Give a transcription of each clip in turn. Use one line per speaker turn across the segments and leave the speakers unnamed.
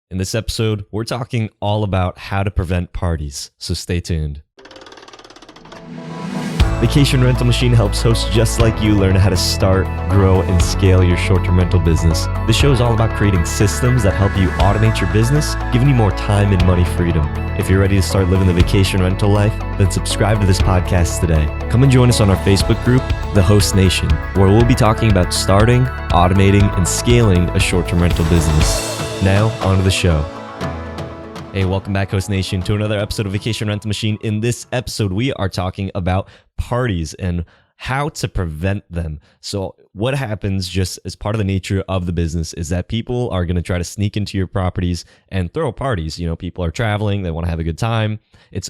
In this episode, we're talking all about how to prevent parties, so stay tuned. Vacation Rental Machine helps hosts just like you learn how to start, grow, and scale your short-term rental business. This show is all about creating systems that help you automate your business, giving you more time and money freedom. If you're ready to start living the vacation rental life, then subscribe to this podcast today. Come and join us on our Facebook group, The Host Nation, where we'll be talking about starting, automating, and scaling a short-term rental business. Now, on to the show. Hey, welcome back, Host Nation, to another episode of Vacation Rental Machine. In this episode, we are talking about parties and how to prevent them. So what happens just as part of the nature of the business is that people are going to try to sneak into your properties and throw parties. You know, people are traveling, they want to have a good time. It's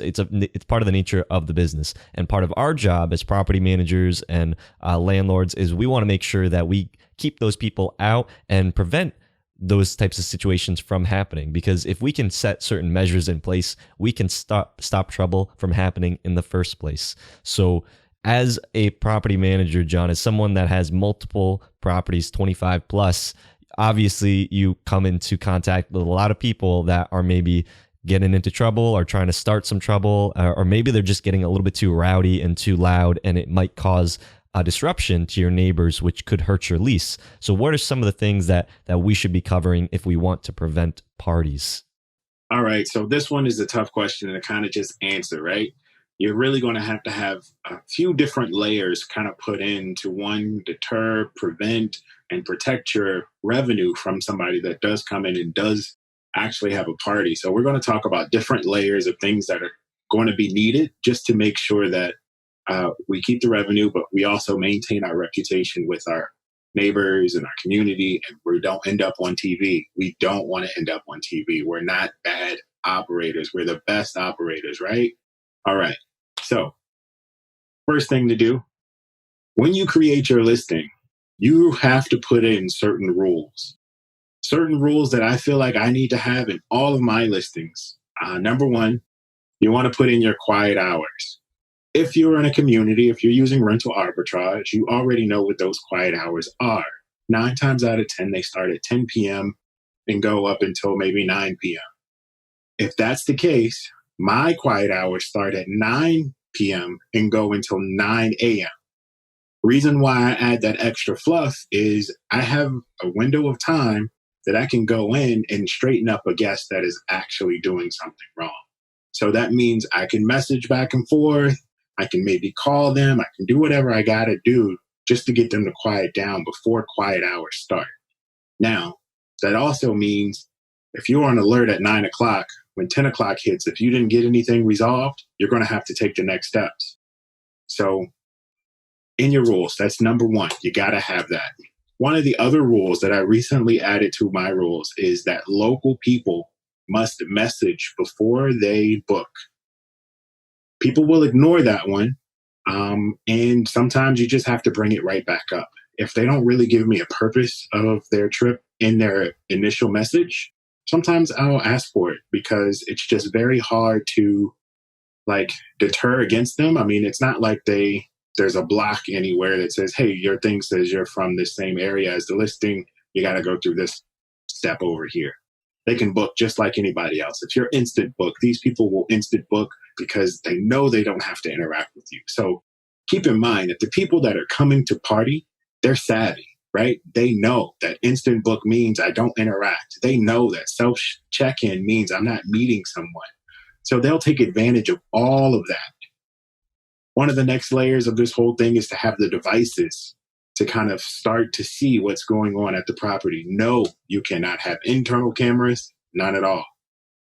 part of the nature of the business. And part of our job as property managers and landlords is we want to make sure that we keep those people out and prevent those types of situations from happening, because if we can set certain measures in place, we can stop trouble from happening in the first place. So as a property manager, John, as someone that has multiple properties, 25 plus, obviously you come into contact with a lot of people that are maybe getting into trouble or trying to start some trouble, or maybe they're just getting a little bit too rowdy and too loud, and it might cause a disruption to your neighbors, which could hurt your lease. So what are some of the things that we should be covering if we want to prevent parties?
All right. So this one is a tough question to kind of just answer, right? You're really going to have a few different layers kind of put into one, deter, prevent, and protect your revenue from somebody that does come in and does actually have a party. So we're going to talk about different layers of things that are going to be needed just to make sure that we keep the revenue, but we also maintain our reputation with our neighbors and our community, and we don't end up on TV. We don't want to end up on TV. We're not bad operators. We're the best operators, right? All right. So first thing to do, when you create your listing, you have to put in certain rules that I feel like I need to have in all of my listings. Number one, you want to put in your quiet hours. If you're in a community, if you're using rental arbitrage, you already know what those quiet hours are. 9 times out of 10, they start at 10 p.m. and go up until maybe 9 p.m. If that's the case, my quiet hours start at 9 p.m. and go until 9 a.m. Reason why I add that extra fluff is I have a window of time that I can go in and straighten up a guest that is actually doing something wrong. So that means I can message back and forth. I can maybe call them. I can do whatever I got to do just to get them to quiet down before quiet hours start. Now, that also means if you're on alert at 9 o'clock, when 10 o'clock hits, if you didn't get anything resolved, you're going to have to take the next steps. So in your rules, that's number one. You got to have that. One of the other rules that I recently added to my rules is that local people must message before they book. People will ignore that one. And sometimes you just have to bring it right back up. If they don't really give me a purpose of their trip in their initial message, sometimes I'll ask for it because it's just very hard to deter against them. I mean, it's not like there's a block anywhere that says, hey, your thing says you're from the same area as the listing. You got to go through this step over here. They can book just like anybody else. If you're instant book, these people will instant book because they know they don't have to interact with you. So keep in mind that the people that are coming to party, they're savvy, right? They know that instant book means I don't interact. They know that self check-in means I'm not meeting someone. So they'll take advantage of all of that. One of the next layers of this whole thing is to have the devices to kind of start to see what's going on at the property. No, you cannot have internal cameras, not at all.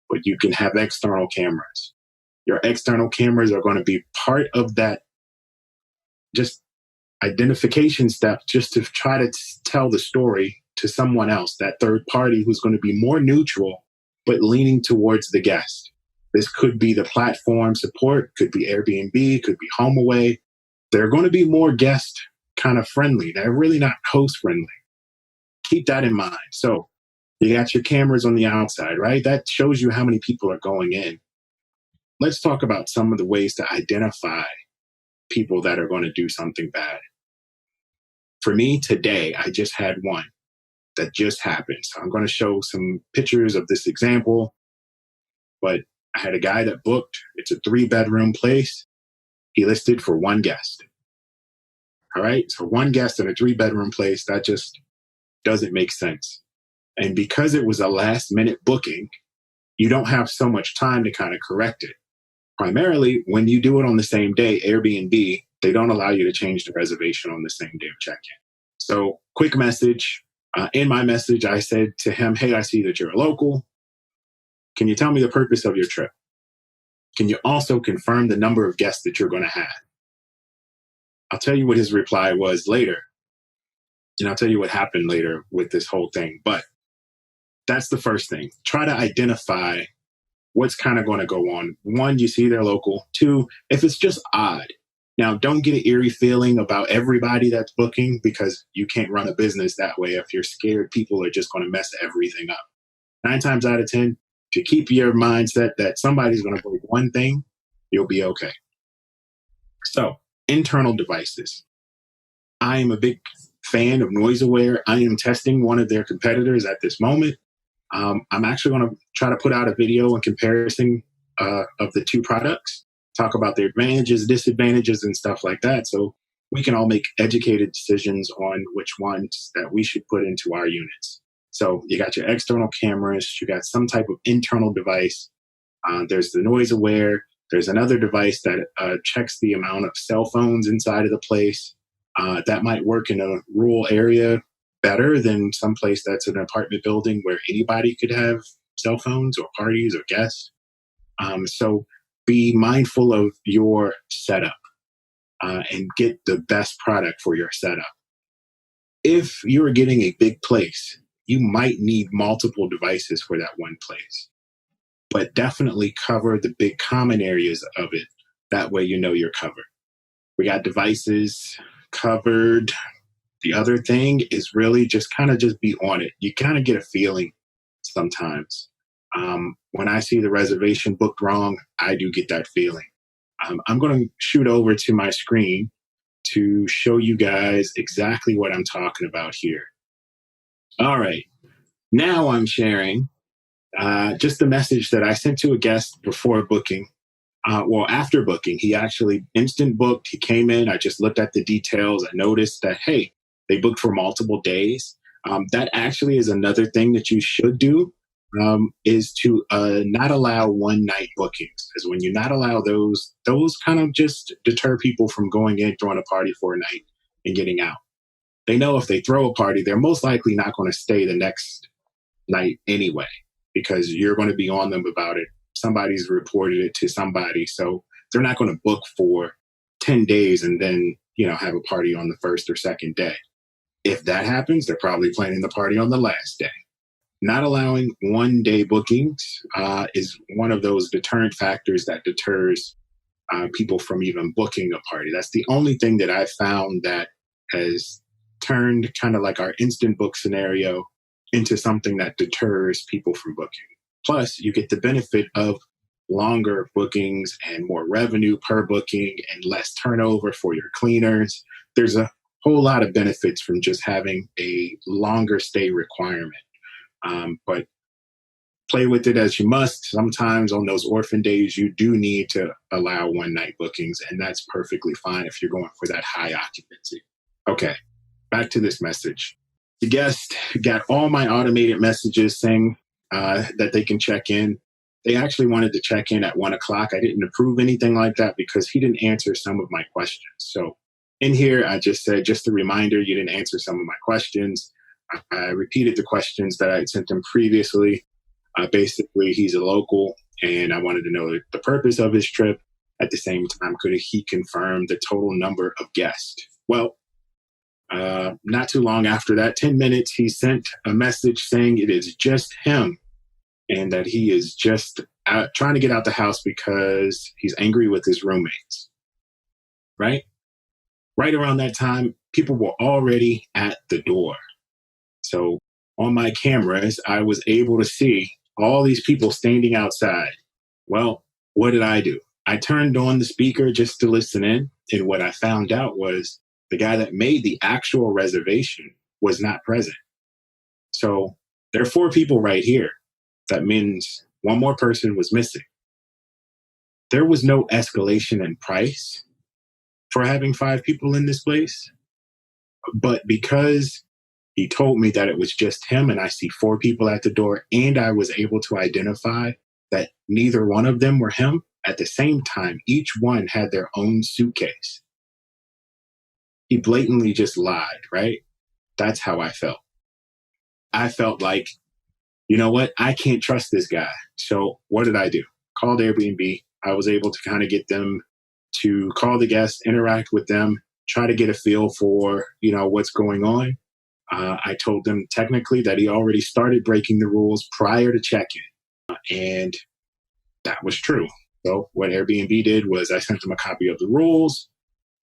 But you can have external cameras. Your external cameras are going to be part of that just identification step, just to try to tell the story to someone else, that third party who's going to be more neutral, but leaning towards the guest. This could be the platform support, could be Airbnb, could be HomeAway. They're going to be more guest kind of friendly. They're really not host friendly. Keep that in mind. So you got your cameras on the outside, right? That shows you how many people are going in. Let's talk about some of the ways to identify people that are going to do something bad. For me today, I just had one. that just happened. So I'm going to show some pictures of this example. But I had a guy that booked. It's a 3-bedroom place. He listed for one guest. All right. So one guest in a 3-bedroom place, that just doesn't make sense. And because it was a last minute booking, you don't have so much time to kind of correct it. Primarily, when you do it on the same day, Airbnb, they don't allow you to change the reservation on the same day of check-in. So quick message. In my message, I said to him, hey, I see that you're a local. Can you tell me the purpose of your trip? Can you also confirm the number of guests that you're going to have? I'll tell you what his reply was later. And I'll tell you what happened later with this whole thing. But that's the first thing. Try to identify what's kind of going to go on. One, you see they're local. Two, if it's just odd. Now, don't get an eerie feeling about everybody that's booking, because you can't run a business that way if you're scared people are just going to mess everything up. 9 times out of 10, if you keep your mindset that somebody's going to book one thing, you'll be okay. So, internal devices. I am a big fan of Noise Aware. I am testing one of their competitors at this moment. I'm actually going to try to put out a video in comparison of the two products, talk about their advantages, disadvantages, and stuff like that, so we can all make educated decisions on which ones that we should put into our units. So you got your external cameras, you got some type of internal device. There's the Noise Aware. There's another device that checks the amount of cell phones inside of the place. That might work in a rural area better than someplace that's an apartment building where anybody could have cell phones or parties or guests. So be mindful of your setup and get the best product for your setup. If you're getting a big place, you might need multiple devices for that one place, but definitely cover the big common areas of it. That way you know you're covered. We got devices covered. The other thing is really just be on it. You kind of get a feeling sometimes. When I see the reservation booked wrong, I do get that feeling. I'm going to shoot over to my screen to show you guys exactly what I'm talking about here. All right. Now I'm sharing just the message that I sent to a guest before booking. After booking, he actually instant booked. He came in. I just looked at the details. I noticed that, hey, they booked for multiple days. That actually is another thing that you should do, is to not allow one night bookings. Because when you not allow those kind of just deter people from going in, throwing a party for a night and getting out. They know if they throw a party, they're most likely not going to stay the next night anyway, because you're going to be on them about it. Somebody's reported it to somebody. So they're not going to book for 10 days and then, have a party on the first or second day. If that happens, they're probably planning the party on the last day. Not allowing one-day bookings is one of those deterrent factors that deters people from even booking a party. That's the only thing that I've found that has turned kind of like our instant book scenario into something that deters people from booking. Plus, you get the benefit of longer bookings and more revenue per booking and less turnover for your cleaners. There's a whole lot of benefits from just having a longer stay requirement. But play with it as you must. Sometimes on those orphan days, you do need to allow one-night bookings, and that's perfectly fine if you're going for that high occupancy. Okay, back to this message. The guest got all my automated messages saying that they can check in. They actually wanted to check in at 1 o'clock. I didn't approve anything like that because he didn't answer some of my questions. So in here, I just said, just a reminder, you didn't answer some of my questions. I repeated the questions that I had sent him previously. Basically, he's a local, and I wanted to know the purpose of his trip. At the same time, could he confirm the total number of guests? Well, not too long after that, 10 minutes, he sent a message saying it is just him and that he is just trying to get out the house because he's angry with his roommates. Right around that time, people were already at the door. So on my cameras, I was able to see all these people standing outside. Well, what did I do? I turned on the speaker just to listen in. And what I found out was the guy that made the actual reservation was not present. So there are 4 people right here. That means one more person was missing. There was no escalation in price for having 5 people in this place. But because he told me that it was just him and I see 4 people at the door and I was able to identify that neither one of them were him, at the same time, each one had their own suitcase. He blatantly just lied, right? That's how I felt. I felt like, you know what? I can't trust this guy. So what did I do? Called Airbnb. I was able to kind of get them to call the guests, interact with them, try to get a feel for, what's going on. I told them technically that he already started breaking the rules prior to check-in. And that was true. So what Airbnb did was I sent them a copy of the rules.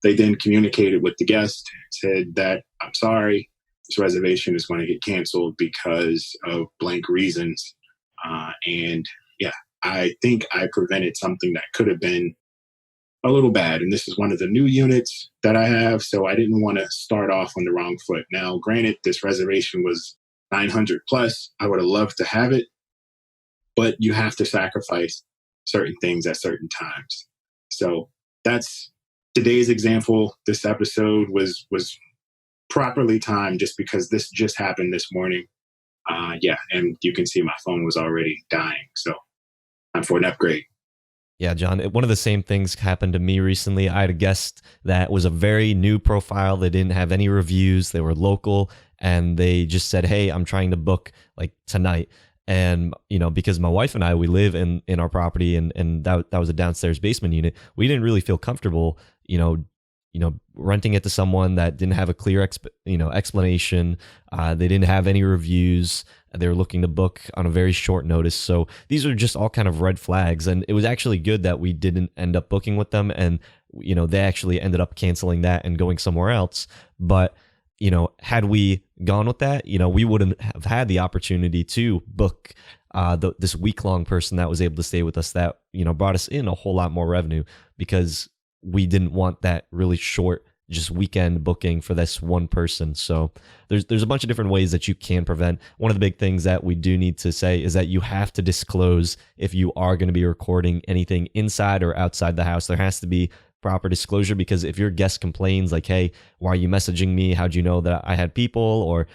They then communicated with the guest, said that, I'm sorry, this reservation is going to get canceled because of blank reasons. And yeah, I think I prevented something that could have been a little bad. And this is one of the new units that I have. So I didn't want to start off on the wrong foot. Now, granted, this reservation was 900 plus. I would have loved to have it, but you have to sacrifice certain things at certain times. So that's today's example. This episode was properly timed just because this just happened this morning. And you can see my phone was already dying. So time for an upgrade.
Yeah, John, one of the same things happened to me recently. I had a guest that was a very new profile. They didn't have any reviews. They were local and they just said, hey, I'm trying to book like tonight. And, because my wife and I, we live in our property and that was a downstairs basement unit. We didn't really feel comfortable, renting it to someone that didn't have a clear, explanation. They didn't have any reviews. They were looking to book on a very short notice. So these are just all kind of red flags. And it was actually good that we didn't end up booking with them. And, they actually ended up canceling that and going somewhere else. But, had we gone with that, we wouldn't have had the opportunity to book this week-long person that was able to stay with us that, brought us in a whole lot more revenue because we didn't want that really short just weekend booking for this one person. So there's a bunch of different ways that you can prevent. One of the big things that we do need to say is that you have to disclose if you are going to be recording anything inside or outside the house. There has to be proper disclosure, because if your guest complains like, hey, why are you messaging me? How'd you know that I had people? Or,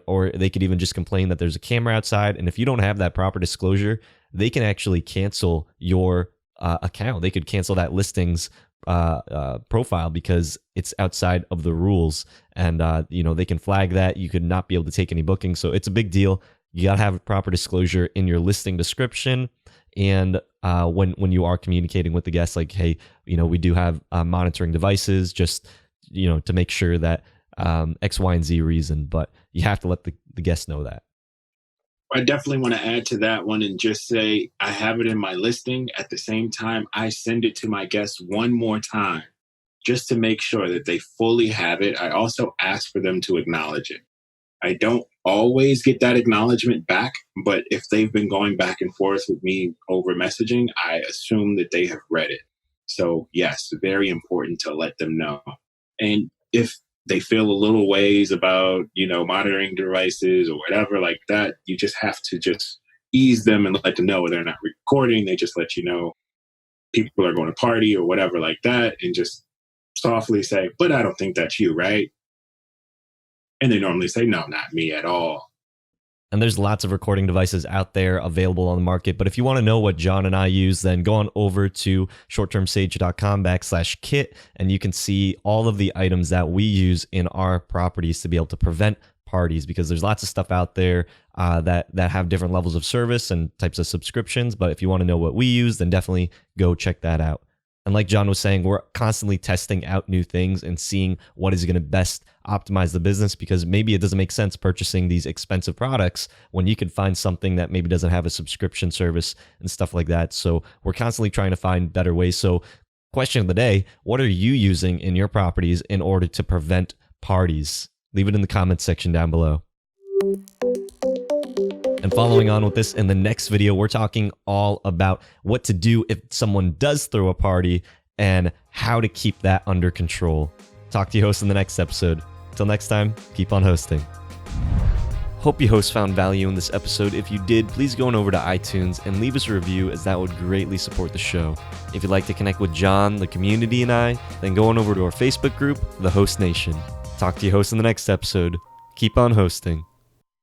or they could even just complain that there's a camera outside. And if you don't have that proper disclosure, they can actually cancel your account. They could cancel that listings profile because it's outside of the rules, and they can flag that. You could not be able to take any bookings. So it's a big deal. You got to have a proper disclosure in your listing description, and when you are communicating with the guests, like, hey, we do have monitoring devices, just to make sure that X, Y, and Z reason, but you have to let the guests know that.
I definitely want to add to that one and just say I have it in my listing. At the same time, I send it to my guests one more time just to make sure that they fully have it. I also ask for them to acknowledge it. I don't always get that acknowledgement back, but if they've been going back and forth with me over messaging, I assume that they have read it. So yes, very important to let them know. And if they feel a little ways about, monitoring devices or whatever like that, you just have to just ease them and let them know they're not recording. They just let you know people are going to party or whatever like that, and just softly say, but I don't think that's you, right? And they normally say, no, not me at all.
And there's lots of recording devices out there available on the market. But if you want to know what John and I use, then go on over to shorttermsage.com/kit, and you can see all of the items that we use in our properties to be able to prevent parties, because there's lots of stuff out there that have different levels of service and types of subscriptions. But if you want to know what we use, then definitely go check that out. And like John was saying, we're constantly testing out new things and seeing what is going to best optimize the business, because maybe it doesn't make sense purchasing these expensive products when you could find something that maybe doesn't have a subscription service and stuff like that. So we're constantly trying to find better ways. So question of the day, what are you using in your properties in order to prevent parties? Leave it in the comments section down below. And following on with this, in the next video, we're talking all about what to do if someone does throw a party and how to keep that under control. Talk to your host in the next episode. Till next time, keep on hosting. Hope you hosts found value in this episode. If you did, please go on over to iTunes and leave us a review, as that would greatly support the show. If you'd like to connect with John, the community, and I, then go on over to our Facebook group, The Host Nation. Talk to you hosts in the next episode. Keep on hosting.